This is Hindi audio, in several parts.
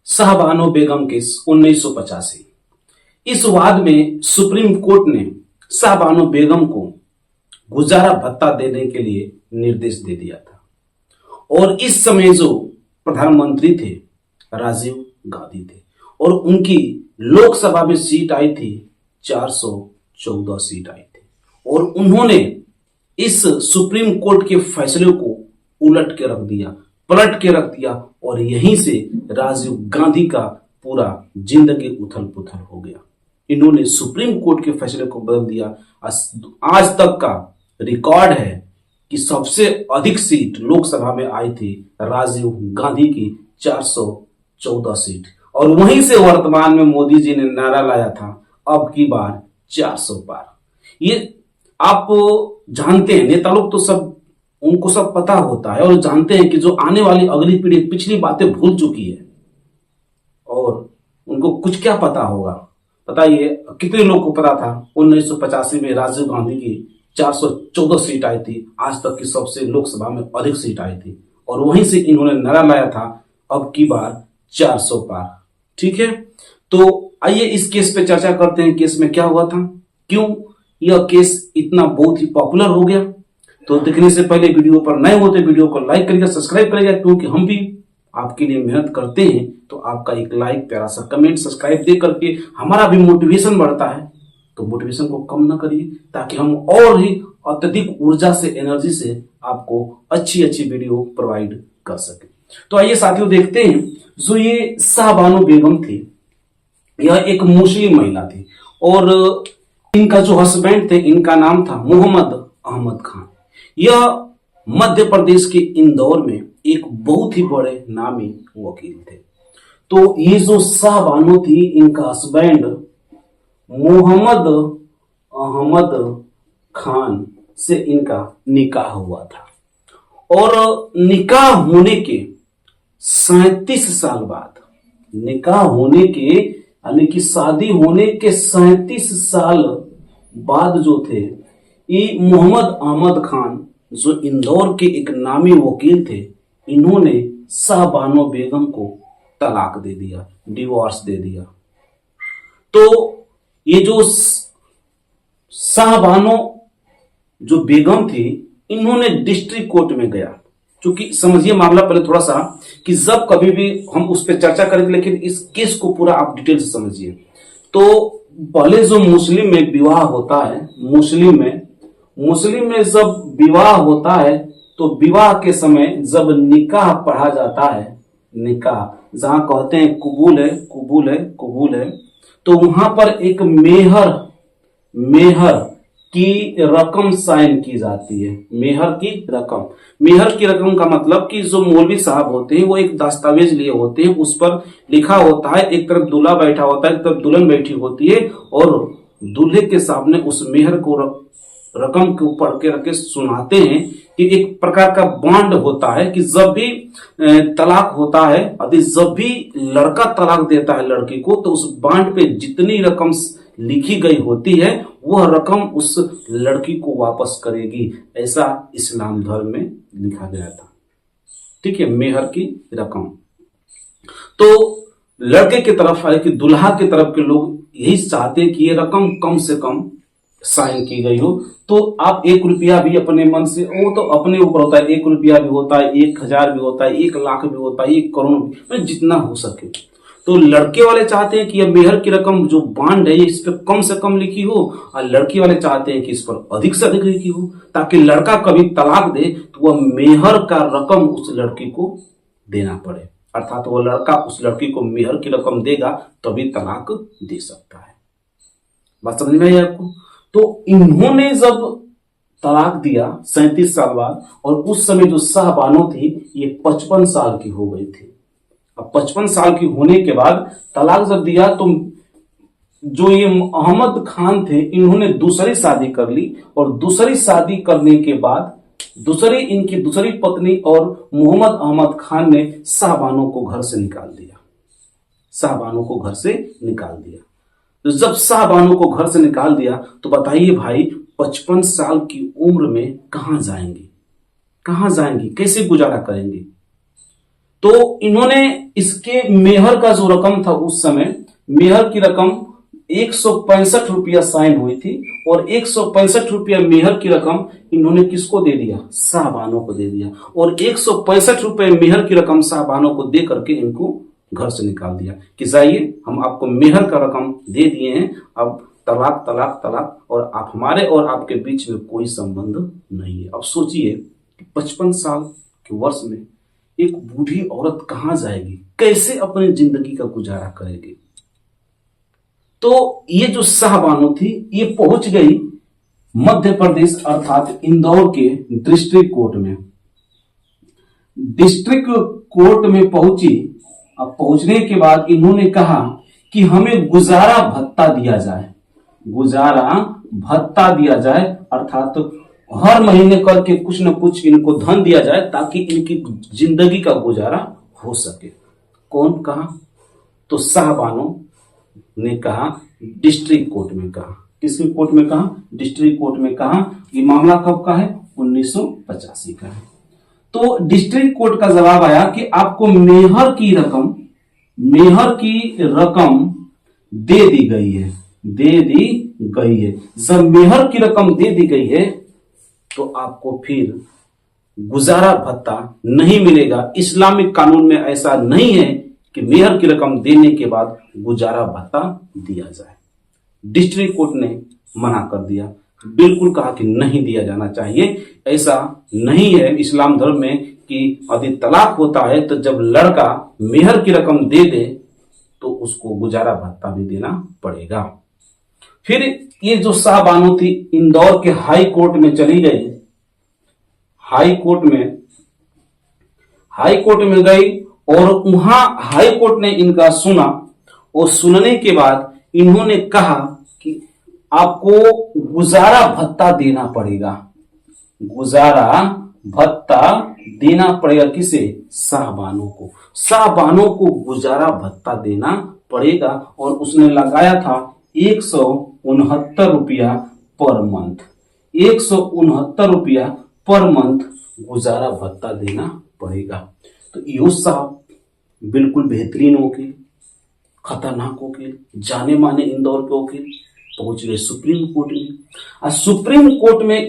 शाहबानो बेगम केस 1985। इस वाद में सुप्रीम कोर्ट ने शाहबानो बेगम को गुजारा भत्ता देने के लिए निर्देश दे दिया था और इस समय जो प्रधानमंत्री थे राजीव गांधी थे और उनकी लोकसभा में सीट आई थी 414 सीट आई थी और उन्होंने इस सुप्रीम कोर्ट के फैसले को उलट के रख दिया, पलट के रख दिया और यहीं से राजीव गांधी का पूरा जिंदगी उथल पुथल हो गया। इन्होंने सुप्रीम कोर्ट के फैसले को बदल दिया। आज तक का रिकॉर्ड है कि सबसे अधिक सीट लोकसभा में आई थी राजीव गांधी की 414 सीट और वहीं से वर्तमान में मोदी जी ने नारा लाया था अब की बार 400 पार। ये आप जानते हैं, नेता लोग तो सब उनको सब पता होता है और जानते हैं कि जो आने वाली अगली पीढ़ी पिछली बातें भूल चुकी है और उनको कुछ क्या पता होगा। बताइए कितने लोग को पता था 1985 में राजीव गांधी की 414 सीट आई थी, आज तक की सबसे लोकसभा में अधिक सीट आई थी और वहीं से इन्होंने नारा लाया था अब की बार 400 पार। ठीक है, तो आइए इस केस पे चर्चा करते हैं। केस में क्या हुआ था, क्यों यह केस इतना बहुत ही पॉपुलर हो गया। तो देखने से पहले वीडियो पर नए होते वीडियो को लाइक करिएगा, सब्सक्राइब करिएगा, क्योंकि हम भी आपके लिए मेहनत करते हैं। तो आपका एक लाइक, प्यारा सा कमेंट, सब्सक्राइब दे करके हमारा भी मोटिवेशन बढ़ता है। तो मोटिवेशन को कम ना करिए ताकि हम और ही अत्यधिक ऊर्जा से, एनर्जी से आपको अच्छी अच्छी वीडियो प्रोवाइड कर सके। तो आइए साथियों देखते हैं, जो ये शाहबानो बेगम थी यह एक मुस्लिम महिला थी और इनका जो हस्बैंड थे इनका नाम था मोहम्मद अहमद खान। यह मध्य प्रदेश के इंदौर में एक बहुत ही बड़े नामी वकील थे। तो ये जो शाहबानो थी इनका हस्बैंड मोहम्मद अहमद खान से इनका निकाह हुआ था और निकाह होने के 37 साल बाद, निकाह होने के यानी कि शादी होने के 37 साल बाद जो थे ये मोहम्मद अहमद खान जो इंदौर के एक नामी वकील थे, इन्होंने शाहबानो बेगम को तलाक दे दिया, डिवोर्स दे दिया। तो ये जो शाहबानो जो बेगम थी इन्होंने डिस्ट्रिक्ट कोर्ट में गया, क्योंकि समझिए मामला पहले थोड़ा सा कि जब कभी भी हम उस पर चर्चा करेंगे, लेकिन इस केस को पूरा आप डिटेल से समझिए। तो पहले जो मुस्लिम में विवाह होता है, मुस्लिम में जब विवाह होता है तो विवाह के समय जब निकाह पढ़ा जाता है, निकाह जहां कहते हैं कबूल है कबूल है कबूल है, तो वहां पर एक मेहर की रकम साइन की जाती है। मेहर की रकम का मतलब कि जो मौलवी साहब होते हैं वो एक दस्तावेज लिए होते हैं, उस पर लिखा होता है, एक तरफ दूल्हा बैठा होता है, एक तरफ दुल्हन बैठी होती है और दूल्हे के सामने उस मेहर को रकम को पढ़ के रख के सुनाते हैं कि एक प्रकार का बॉन्ड होता है कि जब भी तलाक होता है, यदि जब भी लड़का तलाक देता है लड़की को, तो उस बॉन्ड पे जितनी रकम लिखी गई होती है वह रकम उस लड़की को वापस करेगी, ऐसा इस्लाम धर्म में लिखा गया था। ठीक है, मेहर की रकम। तो लड़के की तरफ यानी कि दुल्हा की तरफ के लोग यही चाहते हैं कि ये रकम कम से कम साइन की गई हो। तो आप 1 रुपया भी अपने मन से, वो तो अपने ऊपर होता है, 1 रुपया भी होता है, 1000 भी होता है, 1 लाख भी होता है, 1 करोड़ भी, जितना हो सके। तो लड़के वाले चाहते हैं कि यह मेहर की रकम जो बॉन्ड है इस पर कम से कम लिखी हो और लड़की वाले चाहते हैं कि इस पर अधिक से अधिक लिखी हो, ताकि लड़का कभी तलाक दे तो वह मेहर का रकम उस लड़की को देना पड़े, अर्थात वह लड़का उस लड़की को मेहर की रकम देगा तभी तलाक दे सकता है। बात समझ में आई आपको? तो इन्होंने जब तलाक दिया 37 साल बाद, और उस समय जो शाहबानो थी ये 55 साल की हो गई थी। अब 55 साल की होने के बाद तलाक जब दिया तो जो ये अहमद खान थे इन्होंने दूसरी शादी कर ली और दूसरी शादी करने के बाद इनकी दूसरी पत्नी और मोहम्मद अहमद खान ने शाहबानो को घर से निकाल दिया। शाहबानो को घर से निकाल दिया। तो जब शाहबानो को घर से निकाल दिया तो बताइए भाई 55 साल की उम्र में कहां जाएंगे, कैसे गुजारा करेंगे। तो इन्होंने इसके मेहर का जो रकम था उस समय, मेहर की रकम 165 रुपया साइन हुई थी, और 165 रुपया मेहर की रकम इन्होंने किसको दे दिया? शाहबानों को दे दिया, और 165 रुपये मेहर की रकम शाहबानों को दे करके इनको घर से निकाल दिया कि जाइए, हम आपको मेहर का रकम दे दिए हैं, अब तलाक तलाक तलाक, और आप हमारे और आपके बीच में कोई संबंध नहीं है। अब सोचिए 55 साल के वर्ष में एक बूढ़ी औरत कहां जाएगी, कैसे अपनी जिंदगी का गुजारा करेगी? तो ये जो शाहबानो थी ये पहुंच गई मध्य प्रदेश अर्थात इंदौर के डिस्ट्रिक्ट कोर्ट में। डिस्ट्रिक्ट कोर्ट में पहुंची। अब पहुंचने के बाद इन्होंने कहा कि हमें गुजारा भत्ता दिया जाए, गुजारा भत्ता दिया जाए, अर्थात हर महीने करके कुछ न कुछ इनको धन दिया जाए ताकि इनकी जिंदगी का गुजारा हो सके। कौन कहा? तो शाहबानो ने कहा, डिस्ट्रिक्ट कोर्ट में कहा। किसके कोर्ट में कहा? डिस्ट्रिक्ट कोर्ट में कहा। ये मामला कब का है? 1985 का है। तो डिस्ट्रिक्ट कोर्ट का जवाब आया कि आपको मेहर की रकम दे दी गई है, दे दी गई है। जब मेहर की रकम दे दी गई है तो आपको फिर गुजारा भत्ता नहीं मिलेगा। इस्लामिक कानून में ऐसा नहीं है कि मेहर की रकम देने के बाद गुजारा भत्ता दिया जाए। डिस्ट्रिक्ट कोर्ट ने मना कर दिया, बिल्कुल कहा कि नहीं दिया जाना चाहिए। ऐसा नहीं है इस्लाम धर्म में कि यदि तलाक होता है तो जब लड़का मेहर की रकम दे दे तो उसको गुजारा भत्ता भी देना पड़ेगा। फिर ये जो शाहबानो थी इंदौर के हाई कोर्ट में चली गई। हाई कोर्ट में गई और वहां हाई कोर्ट ने इनका सुना, और सुनने के बाद इन्होंने कहा कि आपको गुजारा भत्ता देना पड़ेगा, गुजारा भत्ता देना पड़ेगा। किसे? शाहबानों को। शाहबानों को गुजारा भत्ता देना पड़ेगा, और उसने लगाया था 169 रुपया पर मंथ, 169 रुपया पर मंथ गुजारा भत्ता देना पड़ेगा। तो यूसुफ साहब बिल्कुल बेहतरीन वकील, खतरनाक वकील, जाने माने इंदौर के वकील, पहुंच गए सुप्रीम कोर्ट में। और सुप्रीम कोर्ट में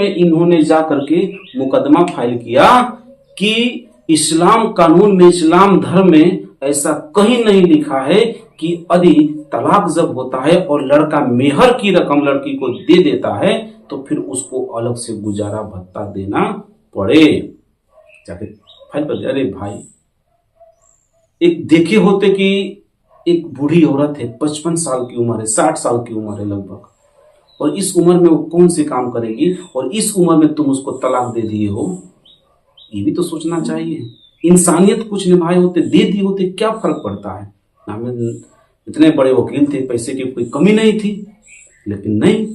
इन्होंने जाकर के मुकदमा फाइल किया कि इस्लाम कानून में, इस्लाम धर्म में ऐसा कहीं नहीं लिखा है कि यदि तलाक जब होता है और लड़का मेहर की रकम लड़की को दे देता है तो फिर उसको अलग से गुजारा भत्ता देना पड़े। जाके फाइल कर दिया। अरे भाई, एक देखे होते कि एक बूढ़ी औरत है, 55 साल की उम्र है, 60 साल की उम्र है लगभग, और इस उम्र में वो कौन से काम करेगी, और इस उम्र में तुम उसको तलाक दे दिए हो, ये भी तो सोचना चाहिए। इंसानियत कुछ निभाए होते, दे दिए होते, क्या फर्क पड़ता है? हमें इतने बड़े वकील थे, पैसे की कोई कमी नहीं थी, लेकिन नहीं।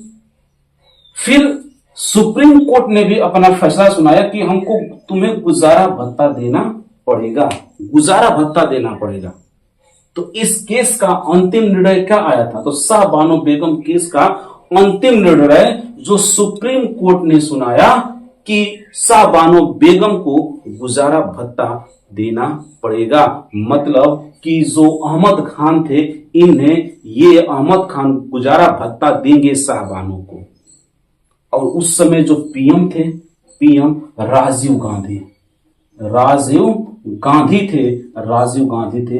फिर सुप्रीम कोर्ट ने भी अपना फैसला सुनाया कि हमको तुम्हें गुजारा भत्ता देना पड़ेगा, गुजारा भत्ता देना पड़ेगा। तो इस केस का अंतिम निर्णय क्या आया था? तो शाहबानो बेगम केस का अंतिम निर्णय जो सुप्रीम कोर्ट ने सुनाया कि शाहबानो बेगम को गुजारा भत्ता देना पड़ेगा। मतलब कि जो अहमद खान थे, इन्हें ये अहमद खान गुजारा भत्ता देंगे शाहबानो को। और उस समय जो पीएम थे, पीएम राजीव गांधी थे,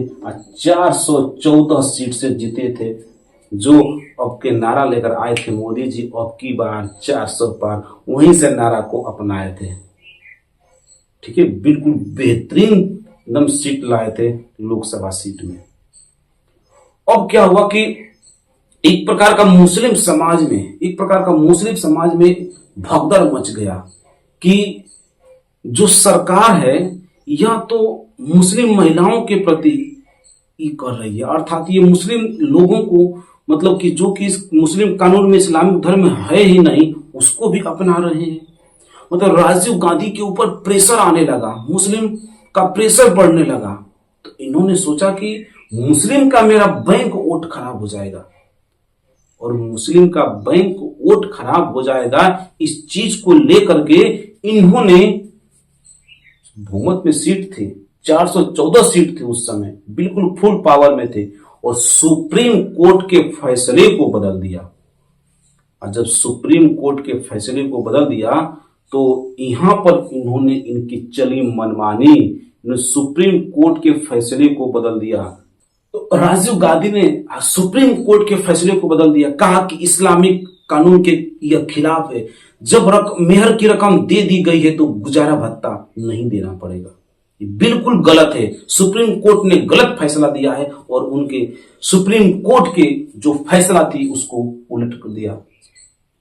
414 सीट से जीते थे। जो अब के नारा लेकर आए थे मोदी जी, अब की बार 400 पार, वहीं से नारा को अपनाए थे। ठीक है, बिल्कुल बेहतरीन एकदम सीट लाए थे लोकसभा सीट में। अब क्या हुआ कि एक प्रकार का मुस्लिम समाज में भगदड़ मच गया कि जो सरकार है यह तो मुस्लिम महिलाओं के प्रति ये कर रही है, अर्थात ये मुस्लिम लोगों को, मतलब कि जो कि मुस्लिम कानून में, इस्लामिक धर्म में है ही नहीं, उसको भी अपना रहे हैं। मतलब राजीव गांधी के ऊपर प्रेशर आने लगा, मुस्लिम का प्रेशर बढ़ने लगा। तो इन्होंने सोचा कि मुस्लिम का मेरा बैंक वोट खराब हो जाएगा, और मुस्लिम का बैंक वोट खराब हो जाएगा, इस चीज को लेकर के इन्होंने बहुमत में सीट थी, 414 सीट थी उस समय, बिल्कुल फुल पावर में थे, और सुप्रीम कोर्ट के फैसले को बदल दिया। और जब सुप्रीम कोर्ट के फैसले को बदल दिया तो यहां पर इन्होंने इनकी चली मनमानी, इन्होंने सुप्रीम कोर्ट के फैसले को बदल दिया। तो राजीव गांधी ने सुप्रीम कोर्ट के फैसले को बदल दिया, कहा कि इस्लामिक कानून के यह खिलाफ है, जब मेहर की रकम दे दी गई है तो गुजारा भत्ता नहीं देना पड़ेगा। ये बिल्कुल गलत है, सुप्रीम कोर्ट ने गलत फैसला दिया है और उनके सुप्रीम कोर्ट के जो फैसला थी उसको उलट कर दिया,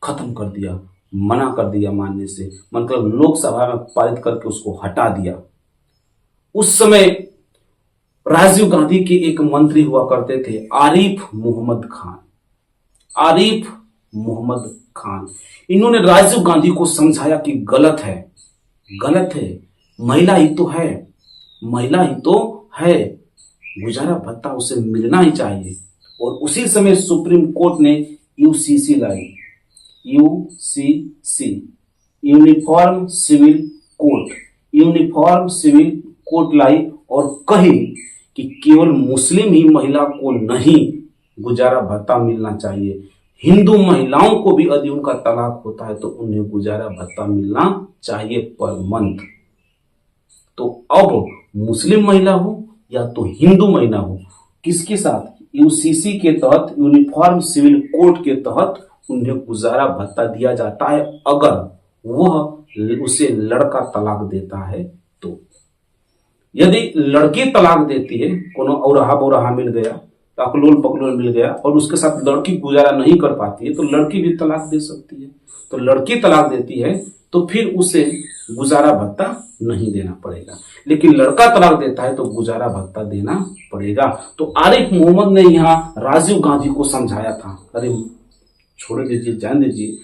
खत्म कर दिया, मना कर दिया मानने से, मतलब लोकसभा में पारित करके उसको हटा दिया। उस समय राजीव गांधी के एक मंत्री हुआ करते थे आरिफ मोहम्मद खान। आरिफ मोहम्मद खान, इन्होंने राजीव गांधी को समझाया कि गलत है, गलत है, महिला ही तो है, महिला ही तो है, गुजारा भत्ता उसे मिलना ही चाहिए। और उसी समय सुप्रीम कोर्ट ने यूसीसी लाई, UCC, uniform civil court, uniform civil court लाई और कही कि केवल मुस्लिम ही महिला को नहीं गुजारा भत्ता मिलना चाहिए, हिंदू महिलाओं को भी यदि उनका तलाक होता है तो उन्हें गुजारा भत्ता मिलना चाहिए पर मंथ। तो अब मुस्लिम महिला हो या तो हिंदू महिला हो, किसके साथ, यूसीसी के तहत, यूनिफॉर्म सिविल कोड के तहत उन्हें गुजारा भत्ता दिया जाता है अगर वह उसे लड़का तलाक देता है तो। यदि लड़की तलाक देती है, कोनो औरहा बोरहा मिल गया, अकलोल पकलोल मिल गया और उसके साथ लड़की गुजारा नहीं कर पाती है तो लड़की भी तलाक दे सकती है। तो लड़की तलाक देती है तो फिर उसे गुजारा भत्ता नहीं देना पड़ेगा, लेकिन लड़का तलाक देता है तो गुजारा भत्ता देना पड़ेगा। तो आरिफ मोहम्मद ने यहाँ राजीव गांधी को समझाया था, अरे छोड़ दीजिए, जान दीजिए,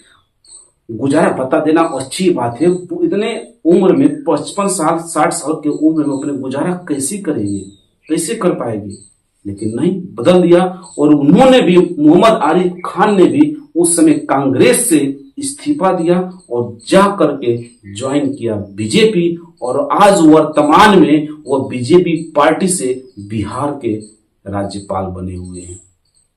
गुजारा भत्ता देना अच्छी बात है, इतने उम्र में 55 साल 60 साल की उम्र में अपने गुजारा कैसे करेंगे, कैसे कर पाएगी, लेकिन नहीं, बदल दिया। और उन्होंने भी, मोहम्मद आरिफ खान ने भी उस समय कांग्रेस से इस्तीफा दिया और जा करके ज्वाइन किया बीजेपी, और आज वर्तमान में वह बीजेपी पार्टी से बिहार के राज्यपाल बने हुए हैं।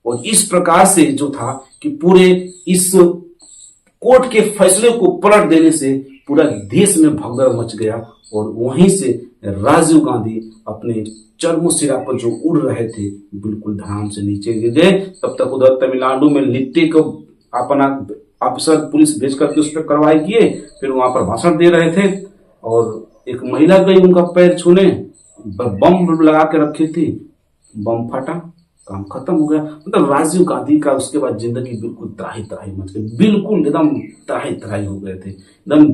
और इस प्रकार से जो था कि पूरे इस कोर्ट के फैसले को पलट देने से पूरा देश में भगदड़ मच गया और वहीं से राजीव गांधी अपने चरमोशिरा पर जो उड़ रहे थे बिल्कुल धड़ाम से नीचे गिर गए। तब तक उधर तमिलनाडु में लिट्टी को अपना अफसर पुलिस भेज करके उस पर कार्रवाई किए, फिर वहां पर भाषण दे रहे थे और एक महिला गई उनका पैर छूने, बम लगा के रखी थी, बम फटा, काम खत्म हो गया। मतलब राजीव गांधी का उसके बाद जिंदगी बिल्कुल त्राही त्राही मच गई, बिल्कुल एकदम त्राही त्राही हो गए थे एकदम।